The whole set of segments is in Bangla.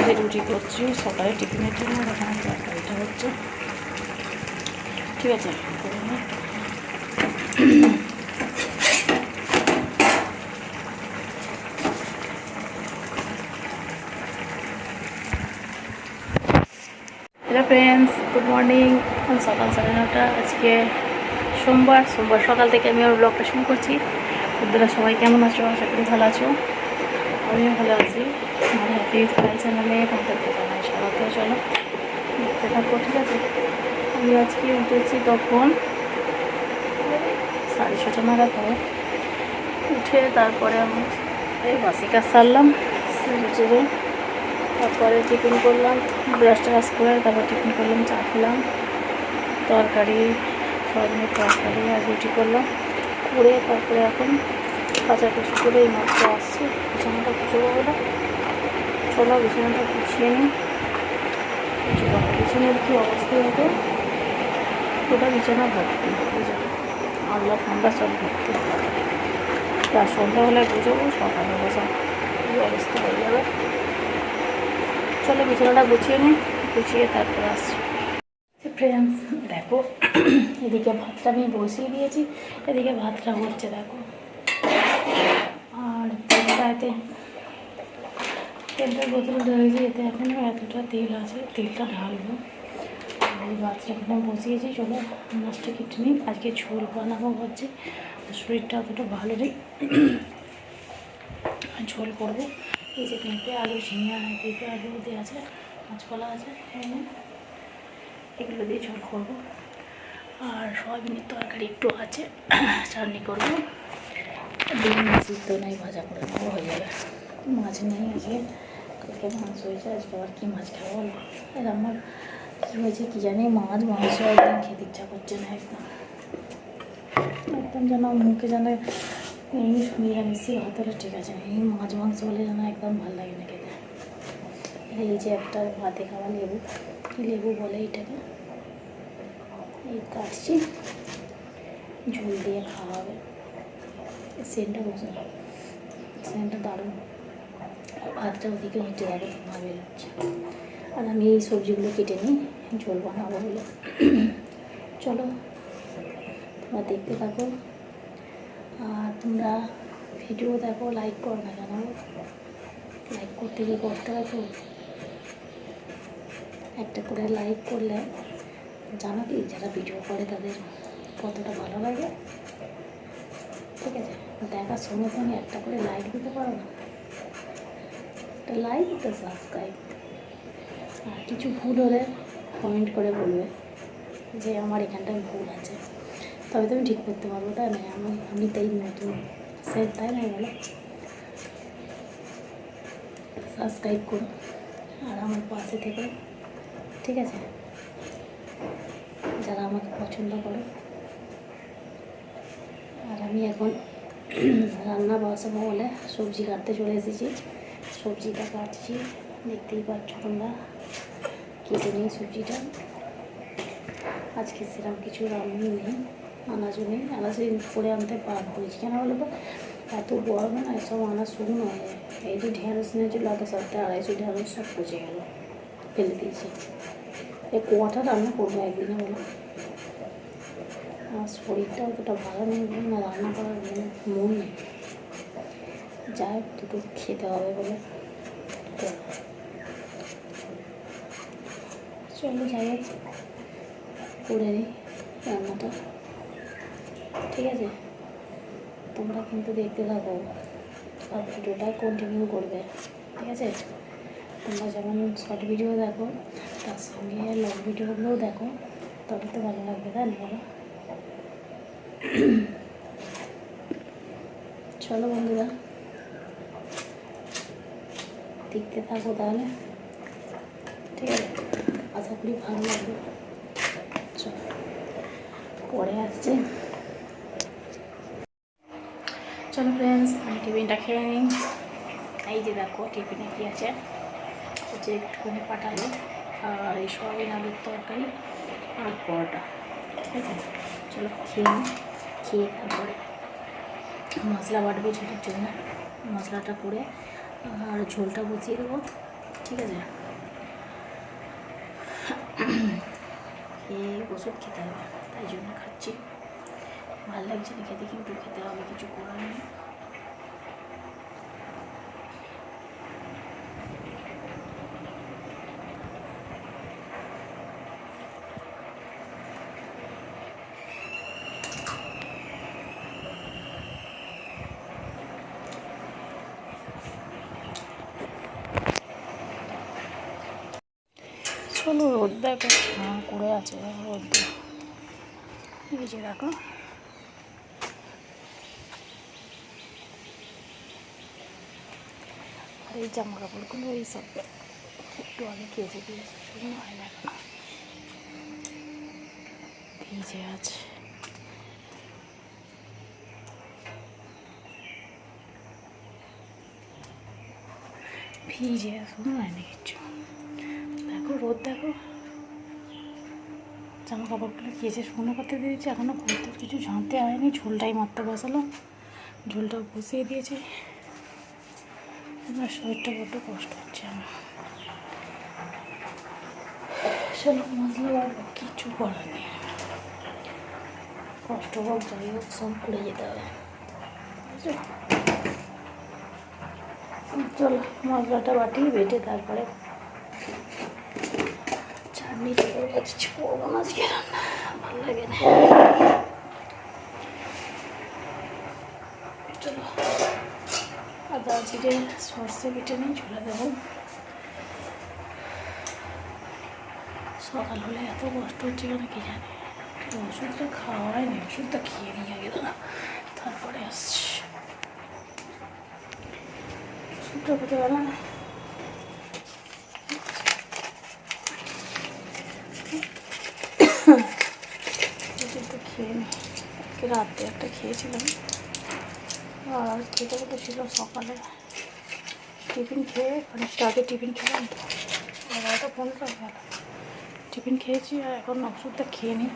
যে রুটি করছি সকালে টিফিনের জন্য, এখানে তরকারিটা হচ্ছে। ঠিক আছে, হ্যালো ফ্রেন্ডস, গুড মর্নিং। সকাল 9:30 আজকে সোমবার সকাল থেকে আমি আমার ব্লগটা শুরু করছি। আপনারা সবাই কেমন আছো? আশা করি ভালো আছো, আমিও ভালো আছি। আমার হ্যাপি ফ্রাই চ্যানেলে তোমাদেরকে জানাই স্বাগত। চলো দেখতে থাকো। ঠিক আছে, আমি আজকে উঠেছি তখন 6:30 নাগাদ হবে। উঠে তারপরে আমি এই বাসি কাজ সারলাম, সেরে তারপরে টিফিন করলাম, ব্রাশ ট্রাশ করে তারপর টিফিন করলাম, চা খেলাম, তরকারি সয়াবিনের তরকারি আর রুটি করলাম করে তারপরে এখন কাচাকুচি করে এই মাত্র আসছি। বিছানাটা গুছবো বলে চলো বিছানাটা গুছিয়ে নিই। বিছানার কী অবস্থা হতো, ওটা বিছানা ভর্তি আল্লাহ ঠান্ডা সব ভর্তি। আর সন্ধ্যা হলে গুছবো, সকালে সব কী অবস্থা হয়ে যাবে। চলো বিছানাটা গুছিয়ে নিই, গুছিয়ে তারপরে আসছি। ফ্রেন্ডস দেখো, এদিকে ভাতটা আমি বসিয়ে দিয়েছি, এদিকে ভাতটা হচ্ছে দেখো। আর তেলটার বোতল ঢেলেছি, এতে এখনও এতটা তেল আছে, তেলটা ঢালবো। আর এই ভাতটা এখানে বসিয়েছি। চলো মাছটা কেটে নিই, আজকে ঝোল বানাবো ভাবছি। শরীরটা অতটা ভালো নেই, ঝোল করবো। এই যে পেঁপে আলু ঝিঙা, পেঁপে আলু দিয়ে আছে, মাছপালা আছে, এগুলো দিয়ে ঝোল করবো। আর সয়াবিনের তরকারি একটু আছে, চাটনি করবো। ডিম সিদ্ধ নাই, ভাজা করে নেবো, হয়ে যাবে। মাছ নেই আজকে, কালকে মাছ হয়েছে, আজকে আবার কী মাছ খাবো বলো। আর আমার কী হয়েছে কী জানি, মাছ মাংস একদম খেতে ইচ্ছা করছে না, একদম যেন মুখে যেন নিরামিষই ভাত হলে ঠিক আছে, এই মাছ মাংস হলে যেন একদম ভালো লাগে না খেতে। এই যে একটা ভাতে খাওয়া লেবু, কী লেবু বলে এটাকে, এই কাটছি, ঝোল দিয়ে খাওয়া হবে। সেন্টটা বসে, সেন্টটা দারুণ। ভাতটা ওদিকে হচ্ছে যাবে, ভাবে হচ্ছে। আর আমি এই সবজিগুলো কেটে নিই ঝোল বানাবো বলে। চলো তোমরা দেখতে থাকো, আর তোমরা ভিডিও দেখো, লাইক করো না কেন? লাইক করতে গিয়ে করতে থাকো, একটা করে লাইক করলে জানো কি, যারা ভিডিও করে তাদের কতটা ভালো লাগে। ঠিক আছে, দেখার সঙ্গে সঙ্গে একটা করে লাইক দিতে পারো না? একটা লাইক, একটা সাবস্ক্রাইব। আর কিছু ভুল হলে কমেন্ট করে বলবে যে আমার এখানটায় ভুল আছে, তবে তো আমি ঠিক করতে পারবো, তাই না? আমি তাই নতুন সেট, তাই না? বলো, সাবস্ক্রাইব করো আর আমার পাশে থেকে। ঠিক আছে, যারা আমাকে পছন্দ করে। আর আমি এখন রান্না বসাবো বলে সবজি কাটতে চলে এসেছি, সবজিটা কাটছি, দেখতেই পাচ্ছ তোমরা। কেটে নিই সবজিটা। আজকে সেরকম কিছু রান্না নেই, আনাজও নেই, আনাজ করে আনতে বাধ্য হয়েছি। কেন বলো তো, এত গরমে না এসব আনাজ শুকনো হয়ে যায়। এই যে ঢেঁড়স নিয়েছিল, 250-250 ঢেঁড়স সব পচে গেল, ফেলে দিয়েছি। এই কোয়াটা রান্না করবো একদিনে বলো। আমার শরীরটা অতটা ভালো নেই বলে না, রান্না করার মন নেই। যাই হোক, দুটো খেতে হবে বলে চলো, যাই হোক করে নিই রান্নাটা। ঠিক আছে, তোমরা কিন্তু দেখতে থাকো আর ভিডিওটা কন্টিনিউ করবে। ঠিক আছে, তোমরা যেমন শর্ট ভিডিও দেখো, তার সঙ্গে লং ভিডিওগুলোও দেখো, তবে তো ভালো লাগবে, তাই না? বলো। চলো বন্ধুরা, দেখতে থাকো তাহলে। ঠিক আছে, আশা করি ভালো লাগবে। চলো পরে আসছে। চলো ফ্রেন্ডস, আমি টিফিনটা খেয়ে নিই। এই যে দেখো টিফিনে কী আছে, হচ্ছে একটুখানি পাঠালো আর এই সয়াবিন আলুর তরকারি আর পরোটা। ঠিক আছে, চলো খেয়ে নিই। খেয়ে তারপরে মশলা বাটবো ঝোলের জন্য, মশলাটা করে আর ঝোলটা বসিয়ে দেবো। ঠিক আছে, খেয়ে ওষুধ খেতে হবে, তাই জন্য খাচ্ছি। ভালো লাগছে না খেতে, কিন্তু খেতে হবে, কিছু করার নেই। চলো, রোদ দেখো করে আছে, রোদ এই যে দেখো। আর এই জামা কাপড়গুলো এই সব একটু আগে কেচে দিয়েছে, শুকনো হয় না, ভিজে আছে। ভিজে এখনো হয়নি কিচ্ছু, দেখো রোদ দেখো। জামা কাপড়গুলো কেচে শুকনো করতে দিয়েছি, এখনও করতে কিছু ঝাঁতে হয়নি। ঝোলটাই মারতে বসালাম, ঝোলটা বসিয়ে দিয়েছি। এবার শরীরটা বড্ড কষ্ট হচ্ছে আমার। চলো মশলা বাড়বো, কিছু করার নেই, কষ্ট হোক যাই হোক সব করে যেতে হবে। চলো মশলাটা বাটি বেটে তারপরে চাটনি করবো না, আজকে রান্না ভালো লাগে না। চলো আদা জিরে সর্ষে বেটে নিয়ে ঝোলে দেবো। সকাল হলে এত কষ্ট হচ্ছে কেন কি জানি, ওষুধটা খাওয়া হয়নি, ওষুধটা খেয়ে নিয়ে গেল না, তারপরে আসছি। ওষুধটা খেতে পারে না, ওষুধটা খেয়ে নিই। রাতে একটা খেয়েছিলাম, আর খেতে খেতে ছিল সকালে টিফিন খেয়ে, অনেকটা আগে টিফিন খেলাম, 11টা 15 হয়ে গেল টিফিন খেয়েছি, আর এখন ওষুধটা খেয়ে নিই।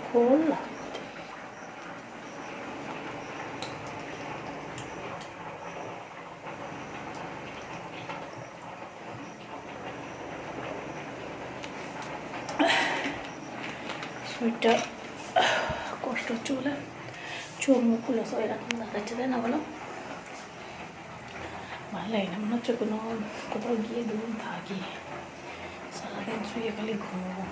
খোল শরীরটা কষ্ট হচ্ছে বলে চোখ মুখগুলো সব এরকম দেখাচ্ছে, তাই না বলো? ভালো লাগে না, মনে হচ্ছে কোনো কোথাও গিয়ে দুদিন থাকি, সারাদিন শুয়ে খালি ঘুমবো।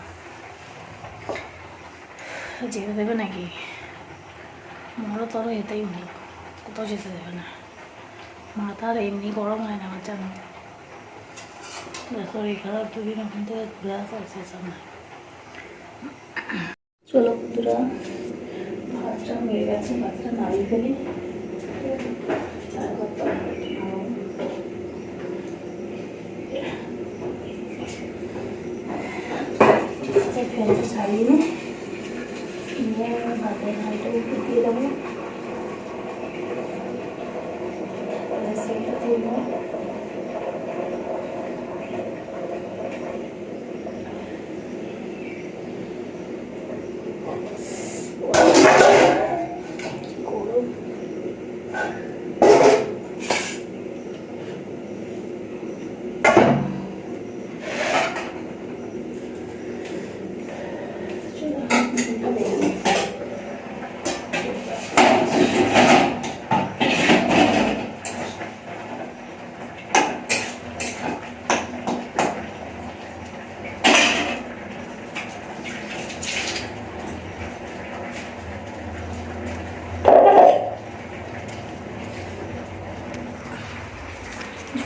যেতে দেবে নাকি? মরো তরো এতেই নেই, কোথাও যেতে দেবে না। মাথা আর এমনি গরম হয় না আমার, জানো? শরীর খারাপ দুদিন ওখান থেকে ঘুরে আসা সেসব না। চলো বন্ধুরা, ভাতটা হয়ে গেছে, ভাতটা নাড়িয়ে ফেলি, তারপর ফ্যানটা ছাড়িয়ে নিয়ে ভাতের হাঁড়িটা উপর দিয়ে দেবো, সেটা তুলবো।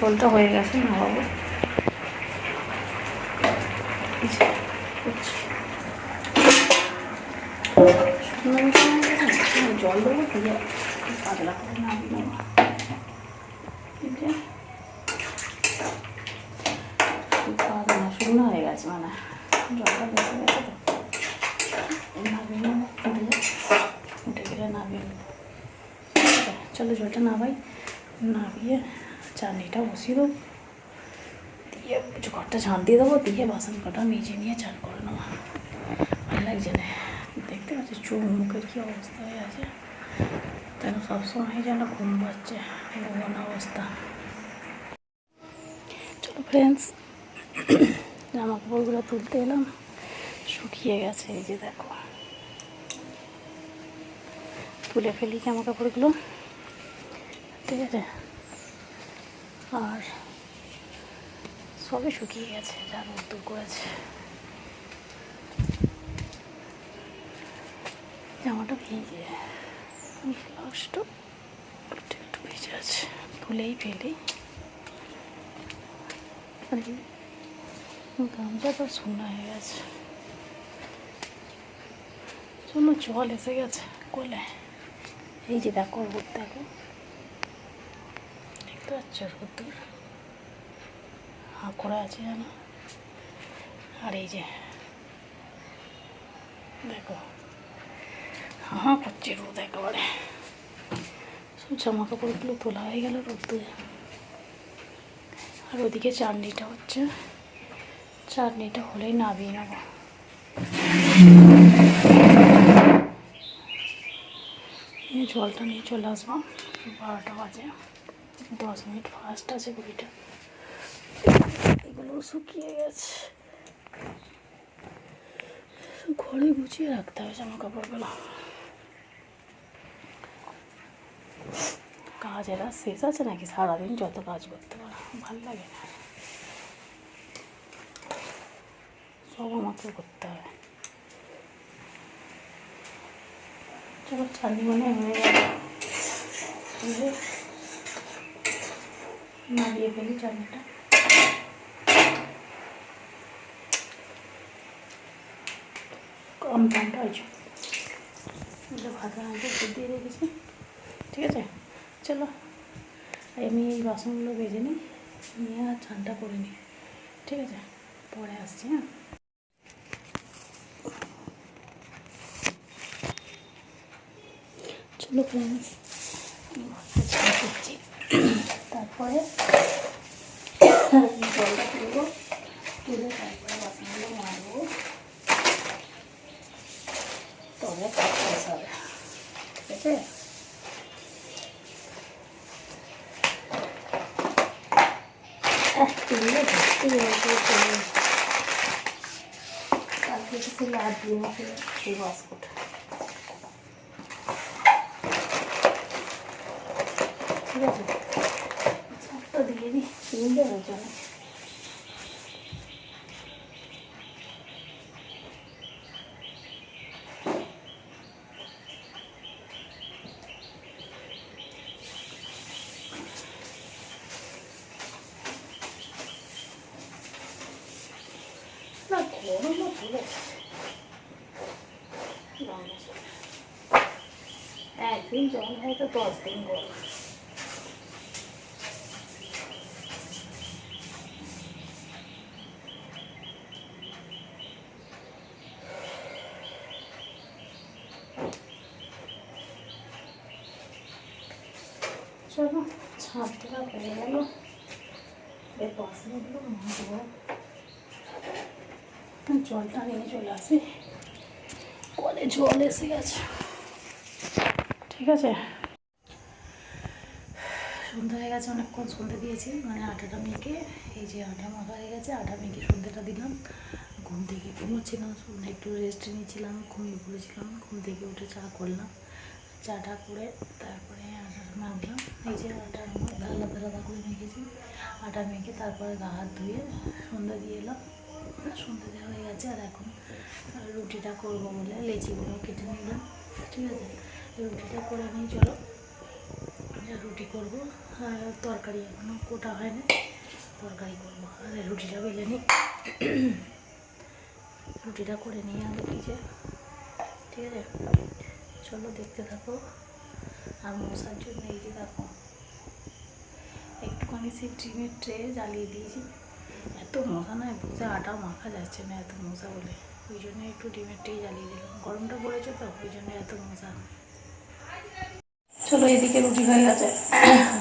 ঝোলটা হয়ে গেছে, নামাবো। জল দেবো, দিয়ে পাতলা করে নামিয়ে নেবো। শুকনো হয়ে গেছে, মানে জলটা বেশি গেছে তো, নামিয়ে নেবো, উঠে গেলে নামিয়ে নেবো। চলো জলটা নামাই, নামিয়ে চাটনিটা বসিয়ে দেবো, দিয়ে ঘরটা ঝাঁট দিয়ে দেবো, দিয়ে বাসন কটা মেজে নিয়ে চান করে নেবো। ভালো লাগছে না, দেখতে পাচ্ছি চোখ মুখের কী অবস্থা হয়ে আছে। যেন সবসময় যেন ঘুম পাচ্ছে, ঘুমানো অবস্থা। চলো ফ্রেন্ডস, জামা কাপড়গুলো তুলতে এলাম, শুকিয়ে গেছে। এই যে দেখো, তুলে ফেলি জামা কাপড়গুলো, ঠিক আছে। আর সবই শুকিয়ে গেছে, যা রোদ্দুর করেছে। জামাটা ভিজে, ব্লাউজটা একটু ভিজে আছে, তুলেই ফেলি। আর গামছা তো শোনা হয়ে গেছে, জন্য জল এসে গেছে কোলে। এই যে দেখো রোদ, দেখো দেখতে পাচ্ছ রোদ্দুর হাঁ করে আছে জানো। আর এই যে দেখো হাঁ করছে রোদ একেবারে। সব জামা কাপড়গুলো তোলা হয়ে গেল রোদ্দুরে। আর ওদিকে চাটনিটা হচ্ছে, চাটনিটা হলেই নামিয়ে নেবো। জলটা নিয়ে চলে আসবো, 12টা বাজে, 10 মিনিট ফাস্ট আছে ঘড়িটা। এগুলো শুকিয়ে গেছে, ঘরে গুছিয়ে রাখতে হবে জামা কাপড়গুলো। কাজের আর শেষ আছে নাকি? সারাদিন যত কাজ করতে পারো, ভালো লাগে না, সব আমাকে করতে হবে। চলো চাটনি মনে হয়ে গেল, নাড়িয়ে ফেলি চাটনিটা। কম দামটা হয়েছে, ভাত আনতে দিয়ে রেখেছি, ঠিক আছে। চলো আমি এই বাসনগুলো বেজে নিই, নিয়ে আর ঠান্ডা করে নিই, ঠিক আছে, পরে আসছি। হ্যাঁ চলো ফ্রেন্ডস, ছেড়ে দিচ্ছি, তারপরে জলটা তুলবো, তুলে তারপরে বাসনগুলো মারবো, তবে কাজ শেষ হবে, ঠিক আছে। তুললে ভর্তি হয়েছে, কালকে কিছু লাভ দিয়ে মতো এই বাস্কট, ঠিক আছে। ছাড়টা দিয়ে দিই, তুললে হয়ে যাবে। না গরমও চলে একদিন জল হয় তো 10 দিন গরম। চলো ছাদটা হয়ে গেল, এর বাসনগুলো মাজবো, জলটা নিয়ে চলে আসি, কলে জল এসে গেছে, ঠিক আছে। সন্ধ্যা হয়ে গেছে, অনেকক্ষণ সন্ধ্যে দিয়েছি, মানে আটাটা মেখে, এই যে আটা মাখা হয়ে গেছে, আটা মেখে সন্ধ্যেটা দিলাম। ঘুম থেকে ঘুমোচ্ছিলাম, একটু রেস্ট নিয়েছিলাম, ঘুমিয়ে পড়েছিলাম, ঘুম থেকে উঠে চা করলাম, চাটা করে তারপরে আটাটা মাখলাম। এই যে আটা আলাদা আলাদা করে মেখেছি, আটা মেখে তারপরে গা হাত ধুয়ে সন্ধ্যা দিয়ে এলাম, সন্ধ্যা দেওয়া হয়ে গেছে। আর এখন রুটিটা করবো বলে লেচিগুলো কেটে নিলাম, ঠিক আছে। রুটিটা করে নিয়ে চলো, রুটি করবো, আর তরকারি এখনও কোটা হয় না, তরকারি করবো। আর রুটিটা বেলে নিই, রুটিটা করে নিয়ে আগে ভিজে, ঠিক আছে। চলো দেখতে থাকো। আর মশার জন্য এই যে দেখো একটুখানি সেই ডিমের ট্রে জ্বালিয়ে দিয়েছি, এত মশা নয়, বুঝতে আটা মাখা যাচ্ছে না, এত মশা বলে, ওই জন্য একটু ডিমের ট্রে জ্বালিয়ে দিলাম, গরমটা পড়েছে তো ওই জন্য এত মশা। চলো এদিকে রুটি হয়ে গেছে,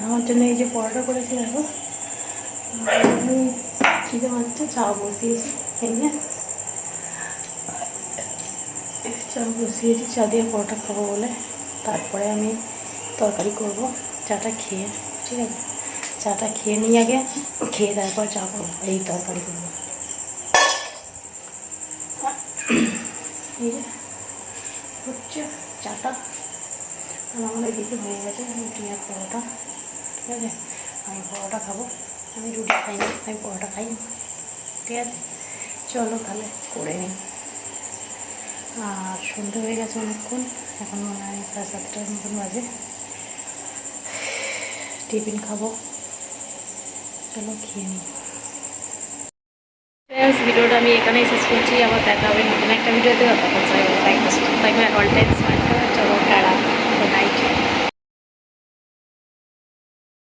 আমার জন্য এই যে পরোটা করেছি দেখো, খিদে পাচ্ছে, চা বসিয়েছি, খেয়ে চা বসিয়েছি, চা দিয়ে পরোটা খাবো বলে। তারপরে আমি তরকারি করব, চাটা খেয়ে, ঠিক আছে, চাটা খেয়ে নিই আগে, খেয়ে তারপর চা করবো, এই তরকারি করবো। এই যে হচ্ছে চাটা, আর আমার এদিকে হয়ে গেছে রুটি আর পরোটা, ঠিক আছে। আমি পরোটা খাবো, আমি রুটি খাই না, আমি পরোটা খাই, ঠিক আছে। চলো তাহলে করে নিই। আর সন্ধে হয়ে গেছে অনেকক্ষণ, এখন মনে হয় 7:30টার মতন বাজে। টিফিন খাবো, চলো খেয়ে নিই। ভিডিওটা আমি এখানেই শেষ করছি, আবার দেখা হবে নতুন একটা ভিডিওতে। তখন সবাই ভালো থাকবে, সুস্থ থাকবে, অল টাইম স্মাইল করবে। চলো টাটা।